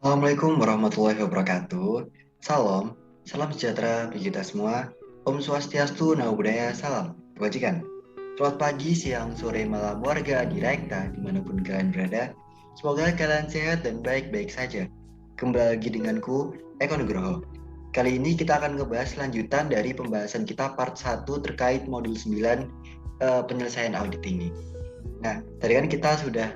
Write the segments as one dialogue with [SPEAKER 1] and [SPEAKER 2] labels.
[SPEAKER 1] Assalamualaikum warahmatullahi wabarakatuh. Salam, salam sejahtera bagi kita semua. Om Swastiastu, Namo Buddhaya, salam kebajikan. Selamat pagi, siang, sore, malam warga di Rekta dimanapun kalian berada. Semoga kalian sehat dan baik-baik saja. Kembali lagi denganku, Eko Nugroho. Kali ini kita akan ngebahas lanjutan dari pembahasan kita part 1 terkait modul 9 penyelesaian audit ini. Nah, tadi kan kita sudah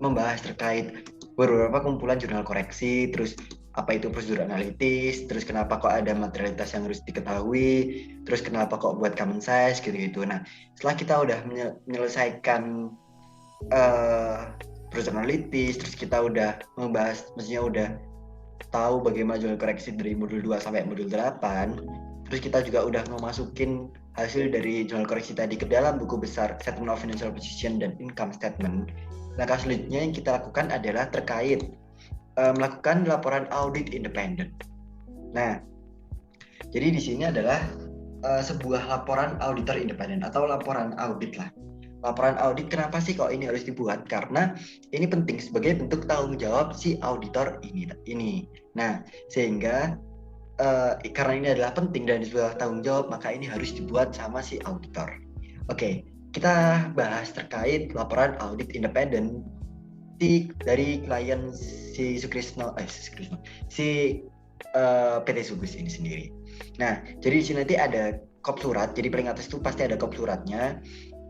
[SPEAKER 1] membahas terkait beberapa kumpulan jurnal koreksi, terus apa itu prosedur analitis, terus kenapa kok ada materialitas yang harus diketahui, terus kenapa kok buat common size gitu-gitu. Nah, setelah kita udah menyelesaikan prosedur analitis, terus kita udah membahas, maksudnya udah tahu bagaimana jurnal koreksi dari modul 2 sampai modul 8, terus kita juga udah memasukin hasil dari jurnal koreksi tadi ke dalam buku besar Statement of Financial Position dan Income Statement. Langkah selanjutnya yang kita lakukan adalah terkait melakukan laporan audit independen. Nah, jadi di sini adalah sebuah laporan auditor independen atau laporan audit lah. Laporan audit kenapa sih kok ini harus dibuat? Karena ini penting sebagai bentuk tanggung jawab si auditor ini. Nah, sehingga karena ini adalah penting dan sebuah tanggung jawab, maka ini harus dibuat sama si auditor. Oke, kita bahas terkait laporan audit independen dari klien si Sukrisno, si PT Sugus ini sendiri. Nah, jadi di sini nanti ada kop surat. Jadi paling atas itu pasti ada kop suratnya.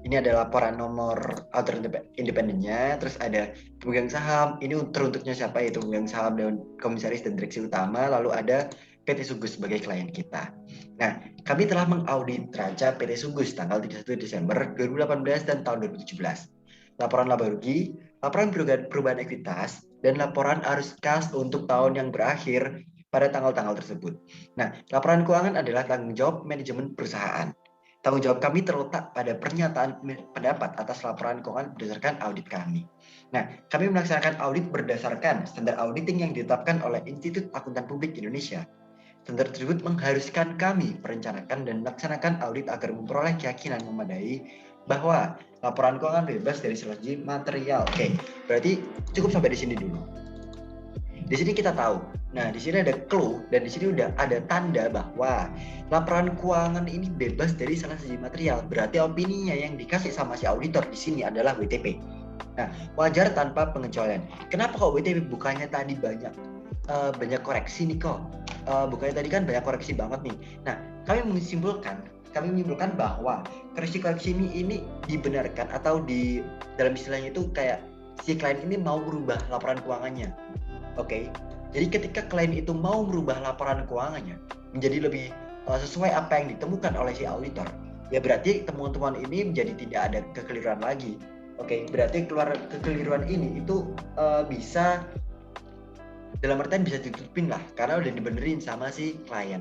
[SPEAKER 1] Ini ada laporan nomor auditor independennya, terus ada pemegang saham. Ini teruntuknya siapa, yaitu pemegang saham dan komisaris dan direksi utama. Lalu ada PT Sugus sebagai klien kita. Nah, kami telah mengaudit neraca PT Sugus tanggal 31 Desember 2018 dan tahun 2017. Laporan laba rugi, laporan perubahan ekuitas, dan laporan arus kas untuk tahun yang berakhir pada tanggal-tanggal tersebut. Nah, laporan keuangan adalah tanggung jawab manajemen perusahaan. Tanggung jawab kami terletak pada pernyataan pendapat atas laporan keuangan berdasarkan audit kami. Nah, kami melaksanakan audit berdasarkan standar auditing yang ditetapkan oleh Institut Akuntan Publik Indonesia. Standar tersebut mengharuskan kami merencanakan dan melaksanakan audit agar memperoleh keyakinan memadai bahwa laporan keuangan bebas dari seleksi material. Oke, berarti cukup sampai di sini dulu. Di sini kita tahu. Nah, di sini ada clue dan di sini udah ada tanda bahwa laporan keuangan ini bebas dari salah satu material. Berarti opininya yang dikasih sama si auditor di sini adalah WTP. Nah, wajar tanpa pengecualian. Kenapa kok WTP bukannya tadi banyak koreksi nih kok? Bukannya tadi kan banyak koreksi banget nih. Nah, kami menyimpulkan bahwa koreksi-koreksi ini dibenarkan atau di dalam istilahnya itu kayak si klien ini mau merubah laporan keuangannya. Oke, jadi ketika klien itu mau merubah laporan keuangannya menjadi lebih sesuai apa yang ditemukan oleh si auditor, ya berarti temuan-temuan ini menjadi tidak ada kekeliruan lagi. Oke, berarti keluar kekeliruan ini itu bisa dalam artian bisa ditutupin lah karena udah dibenerin sama si klien.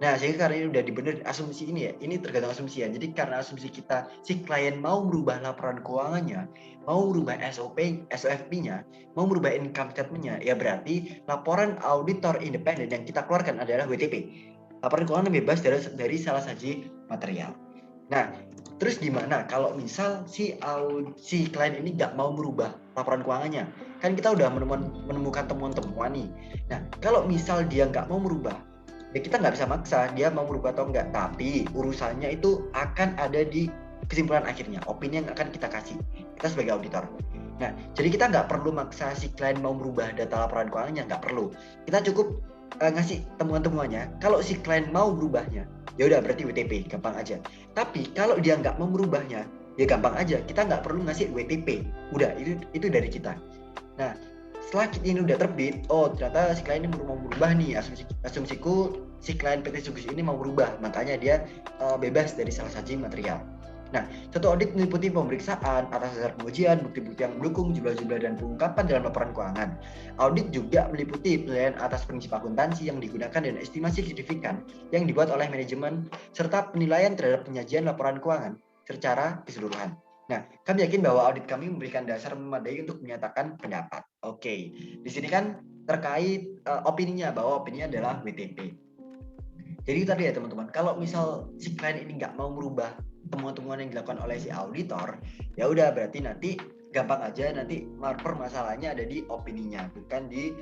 [SPEAKER 1] Nah, sehingga karena ini udah dibenerin asumsi ini ya, ini tergantung asumsi ya. Jadi karena asumsi kita si klien mau merubah laporan keuangannya, mau merubah SOFP-nya, mau merubah income statement-nya, ya berarti laporan auditor independen yang kita keluarkan adalah WTP. Laporan keuangan bebas dari salah satu material. Nah, terus gimana kalau misal si klien ini nggak mau merubah laporan keuangannya? Kan kita udah menemukan temuan-temuan nih. Nah, kalau misal dia nggak mau merubah, ya kita nggak bisa maksa dia mau merubah atau enggak. Tapi urusannya itu akan ada di kesimpulan akhirnya, opini yang akan kita kasih. Kita sebagai auditor. Nah, jadi kita nggak perlu maksa si klien mau merubah data laporan keuangannya, nggak perlu. Kita cukup ngasih temuan-temuannya. Kalau si klien mau berubahnya, ya udah berarti WTP, gampang aja. Tapi kalau dia nggak mau merubahnya, ya gampang aja. Kita nggak perlu ngasih WTP. Udah, itu dari kita. Nah, setelah ini udah terbit, oh ternyata si klien ini mau berubah nih, asumsiku si klien PT Sugus ini mau berubah, makanya dia bebas dari salah satu material. Nah, satu audit meliputi pemeriksaan atas dasar pengujian, bukti-bukti yang mendukung, jumlah-jumlah dan pengungkapan dalam laporan keuangan. Audit juga meliputi penilaian atas prinsip akuntansi yang digunakan dan estimasi signifikan yang dibuat oleh manajemen, serta penilaian terhadap penyajian laporan keuangan secara keseluruhan. Nah, kami yakin bahwa audit kami memberikan dasar memadai untuk menyatakan pendapat. Oke, di sini kan terkait opininya, bahwa opininya adalah WTP. Jadi tadi ya teman-teman, kalau misal si klien ini nggak mau merubah temuan-temuan yang dilakukan oleh si auditor, ya udah berarti nanti gampang aja nanti permasalahannya ada di opininya, bukan di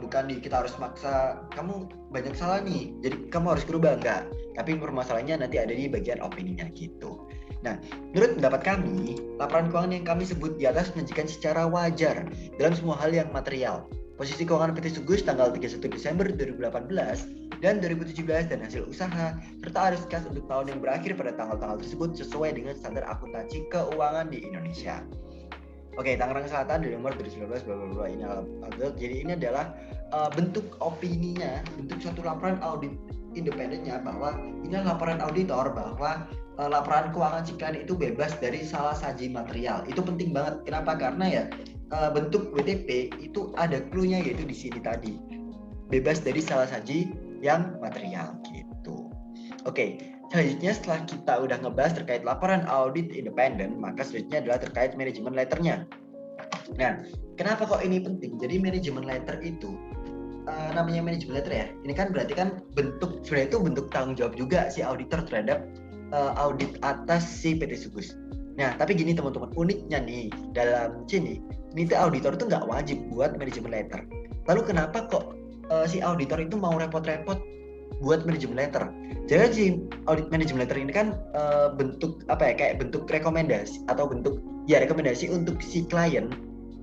[SPEAKER 1] bukan kita harus maksa kamu banyak salah nih, jadi kamu harus berubah, enggak. Tapi permasalahannya nanti ada di bagian opininya gitu. Nah, menurut pendapat kami, laporan keuangan yang kami sebut di atas menyajikan secara wajar dalam semua hal yang material. Posisi keuangan PT Sugus tanggal 31 Desember 2018 dan 2017 dan hasil usaha, serta arus kas untuk tahun yang berakhir pada tanggal-tanggal tersebut sesuai dengan standar akuntansi keuangan di Indonesia. Oke, Tangerang Selatan dari nomor 2019 bla bla bla ini upload. Jadi ini adalah bentuk opininya, bentuk suatu laporan audit independennya bahwa ini laporan auditor bahwa laporan keuangan si klien itu bebas dari salah saji material. Itu penting banget. Kenapa? Karena ya bentuk WTP itu ada clue-nya yaitu di sini tadi. Bebas dari salah saji yang material gitu. Oke, selanjutnya setelah kita udah ngebahas terkait laporan audit independen, maka selanjutnya adalah terkait manajemen letternya. Nah, kenapa kok ini penting? Jadi manajemen letter itu namanya manajemen letter ya. Ini kan berarti kan bentuk, sebenarnya itu bentuk tanggung jawab juga si auditor terhadap audit atas si PT Sugus. Nah, tapi gini teman-teman, uniknya nih dalam sini, ini tuh auditor itu nggak wajib buat manajemen letter. Lalu kenapa kok si auditor itu mau repot-repot buat manajemen letter? Jadi si audit manajemen letter ini kan bentuk apa ya, kayak bentuk rekomendasi atau bentuk ya rekomendasi untuk si klien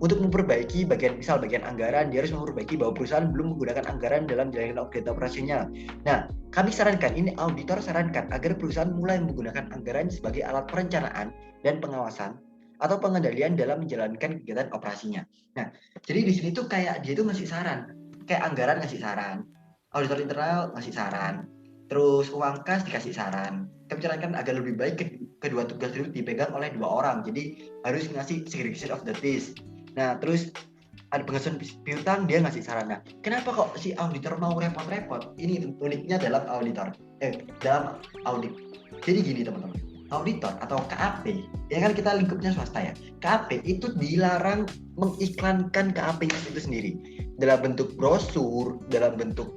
[SPEAKER 1] untuk memperbaiki bagian anggaran. Dia harus memperbaiki bahwa perusahaan belum menggunakan anggaran dalam menjalankan kegiatan operasinya. Nah, kami sarankan, ini auditor sarankan agar perusahaan mulai menggunakan anggaran sebagai alat perencanaan dan pengawasan atau pengendalian dalam menjalankan kegiatan operasinya. Nah, jadi di sini tuh kayak dia tuh ngasih saran, kayak anggaran ngasih saran, auditor internal ngasih saran, terus uang kas dikasih saran. Kami sarankan agar lebih baik kedua tugas itu dipegang oleh dua orang. Jadi harus ngasih segregation of the duties. Nah, terus ada pengesahan piutang, dia ngasih saran. Nah, kenapa kok si auditor mau repot-repot? Ini uniknya dalam dalam audit. Jadi gini teman-teman, auditor atau KAP, ya kan kita lingkupnya swasta ya. KAP itu dilarang mengiklankan KAP-nya itu sendiri dalam bentuk brosur, dalam bentuk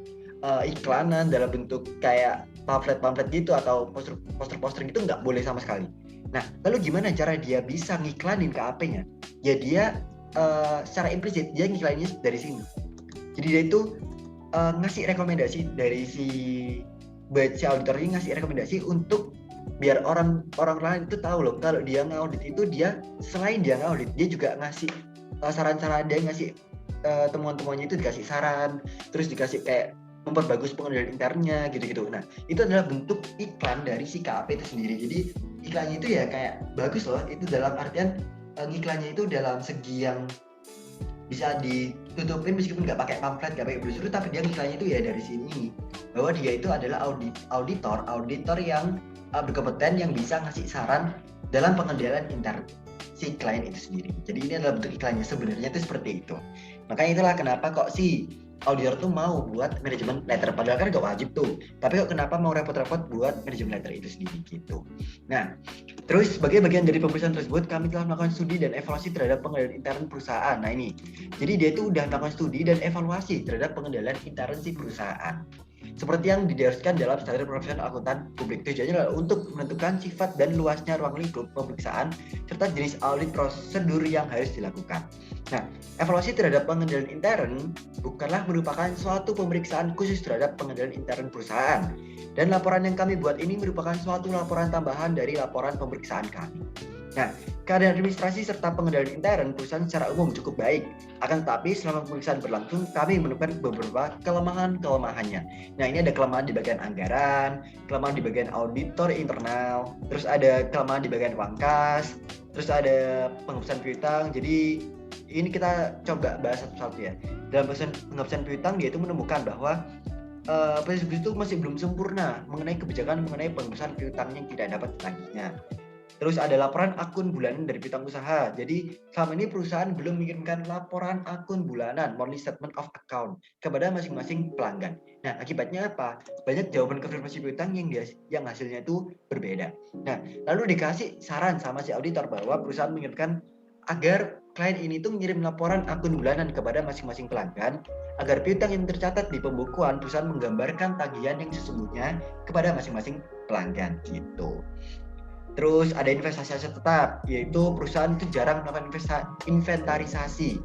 [SPEAKER 1] iklanan, dalam bentuk kayak pamflet-pamflet gitu atau poster-poster gitu, nggak boleh sama sekali. Nah, lalu gimana cara dia bisa ngiklanin KAP-nya? Ya dia secara implisit dia ngiklaninnya dari sini. Jadi dia itu ngasih rekomendasi dari si auditor ini, ngasih rekomendasi untuk biar orang lain itu tahu loh kalau dia ngaudit itu, dia selain dia ngaudit dia juga ngasih saran-saran, dia ngasih temuan-temuannya itu dikasih saran, terus dikasih kayak memperbagus pengendalian internnya gitu-gitu. Nah, itu adalah bentuk iklan dari si KAP itu sendiri. Jadi iklannya itu ya kayak bagus loh, itu dalam artian ngiklannya itu dalam segi yang bisa ditutupin meskipun nggak pakai pamflet, nggak pakai brosur, tapi dia ngiklannya itu ya dari sini bahwa dia itu adalah auditor yang berkompeten, yang bisa ngasih saran dalam pengendalian intern si klien itu sendiri. Jadi ini adalah bentuk iklannya, sebenarnya itu seperti itu. Makanya itulah kenapa kok si auditor tuh mau buat manajemen letter, padahal kan gak wajib tuh, tapi kok kenapa mau repot-repot buat manajemen letter itu sendiri gitu. Nah, terus sebagai bagian dari pemeriksaan tersebut, kami telah melakukan studi dan evaluasi terhadap pengendalian intern perusahaan. Nah ini, jadi dia itu udah melakukan studi dan evaluasi terhadap pengendalian intern si perusahaan, seperti yang didasarkan dalam standar profesional akuntan publik. Tujuannya adalah untuk menentukan sifat dan luasnya ruang lingkup pemeriksaan serta jenis audit prosedur yang harus dilakukan. Nah, evaluasi terhadap pengendalian intern bukanlah merupakan suatu pemeriksaan khusus terhadap pengendalian intern perusahaan. Dan laporan yang kami buat ini merupakan suatu laporan tambahan dari laporan pemeriksaan kami. Nah, keadaan administrasi serta pengendalian intern perusahaan secara umum cukup baik. Akan tetapi selama pemeriksaan berlangsung, kami menemukan beberapa kelemahannya. Nah, ini ada kelemahan di bagian anggaran, kelemahan di bagian auditor internal, terus ada kelemahan di bagian uang kas, terus ada penghapusan piutang. Jadi ini kita coba bahas satu-satu ya. Dalam penghapusan piutang, dia itu menemukan bahwa PT itu masih belum sempurna mengenai kebijakan mengenai penghapusan piutang yang tidak dapat ditagihnya. Terus ada laporan akun bulanan dari piutang usaha. Jadi selama ini perusahaan belum mengirimkan laporan akun bulanan, monthly statement of account, kepada masing-masing pelanggan. Nah, akibatnya apa? Banyak jawaban konfirmasi piutang yang hasilnya itu berbeda. Nah, lalu dikasih saran sama si auditor bahwa perusahaan mengirimkan agar klien ini tuh mengirim laporan akun bulanan kepada masing-masing pelanggan, agar piutang yang tercatat di pembukuan perusahaan menggambarkan tagihan yang sesungguhnya kepada masing-masing pelanggan gitu. Terus ada investasi aset tetap, yaitu perusahaan itu jarang melakukan inventarisasi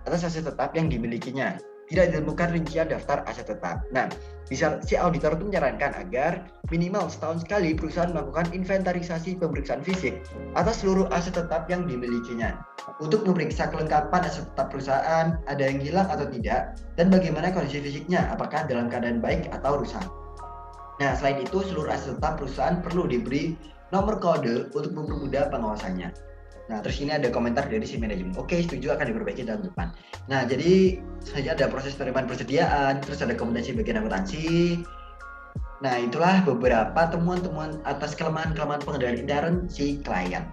[SPEAKER 1] atas aset tetap yang dimilikinya. tidak ditemukan rincian daftar aset tetap. Nah, bisa si auditor itu menyarankan agar minimal setahun sekali perusahaan melakukan inventarisasi pemeriksaan fisik atas seluruh aset tetap yang dimilikinya untuk memeriksa kelengkapan aset tetap perusahaan, ada yang hilang atau tidak, dan bagaimana kondisi fisiknya, apakah dalam keadaan baik atau rusak. Nah, selain itu, seluruh aset tetap perusahaan perlu diberi nomor kode untuk mempermudah pengawasannya. Nah, terus ini ada komentar dari si manajemen. Oke, setuju, akan diperbaiki dalam depan. Nah, jadi saja ada proses penerimaan persediaan, terus ada kompetensi bagian akuntansi. Nah, itulah beberapa temuan-temuan atas kelemahan-kelemahan pengendalian intern si klien.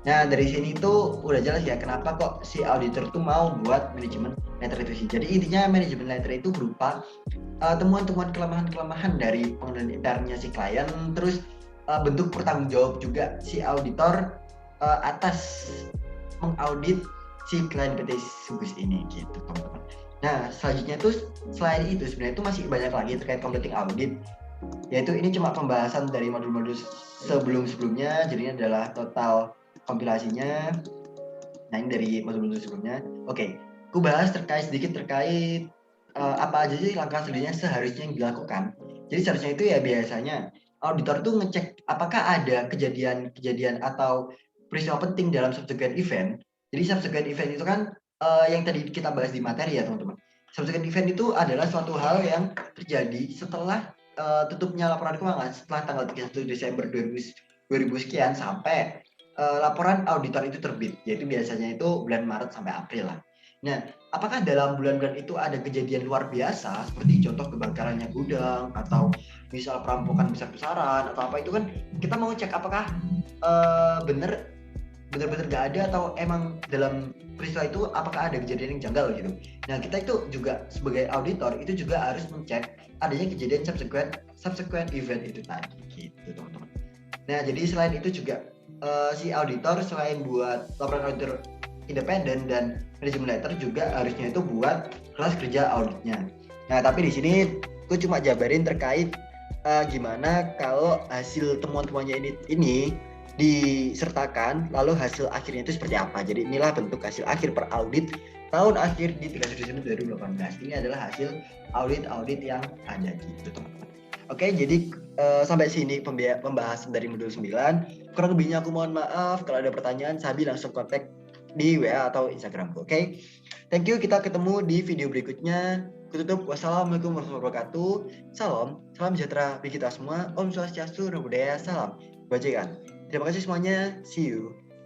[SPEAKER 1] Nah, dari sini tuh udah jelas ya kenapa kok si auditor tuh mau buat manajemen letter itu sih. Jadi intinya manajemen letter itu berupa temuan-temuan kelemahan-kelemahan dari pengendalian internnya si klien, terus bentuk pertanggung jawab juga si auditor atas mengaudit si klien PT Sugus ini gitu teman-teman. Nah, selanjutnya tuh selain itu sebenarnya itu masih banyak lagi terkait completing audit, yaitu ini cuma pembahasan dari modul-modul sebelum-sebelumnya, jadi ini adalah total kompilasinya. Nah, ini dari modul-modul sebelumnya. Oke, aku bahas sedikit terkait apa aja sih langkah selanjutnya seharusnya yang dilakukan. Jadi seharusnya itu ya biasanya auditor tuh ngecek apakah ada kejadian atau peristiwa penting dalam subsequent event. Jadi subsequent event itu kan yang tadi kita bahas di materi ya teman-teman. Subsequent event itu adalah suatu hal yang terjadi setelah tutupnya laporan keuangan setelah tanggal 31 Desember 2000 sekian sampai laporan auditor itu terbit. Yaitu biasanya itu bulan Maret sampai April lah. Nah, apakah dalam bulan-bulan itu ada kejadian luar biasa seperti contoh kebakarannya gudang atau misal perampokan besar-besaran atau apa, itu kan kita mau cek apakah benar-benar gak ada atau emang dalam peristiwa itu apakah ada kejadian yang janggal gitu. Nah, kita itu juga sebagai auditor itu juga harus mencek adanya kejadian subsequent event itu tadi gitu teman-teman. Nah, jadi selain itu juga si auditor selain buat laporan auditor independen dan manajemen letter juga harusnya itu buat kelas kerja auditnya. Nah, tapi di sini gue cuma jabarin terkait gimana kalau hasil temuan-temuannya ini disertakan, lalu hasil akhirnya itu seperti apa. Jadi inilah bentuk hasil akhir per audit tahun akhir di 31 Desember 2018. Ini adalah hasil audit yang ada gitu teman-teman. Oke, jadi sampai sini pembahasan dari modul 9. Kurang lebihnya aku mohon maaf. Kalau ada pertanyaan, Sabi langsung kontak di WA atau Instagram. Oke. Thank you, kita ketemu di video berikutnya. Kututup, wassalamualaikum warahmatullahi wabarakatuh. Salam sejahtera bagi kita semua. Om Swastiastu, Namo Buddhaya, salam kebajikan. Terima kasih semuanya. See you.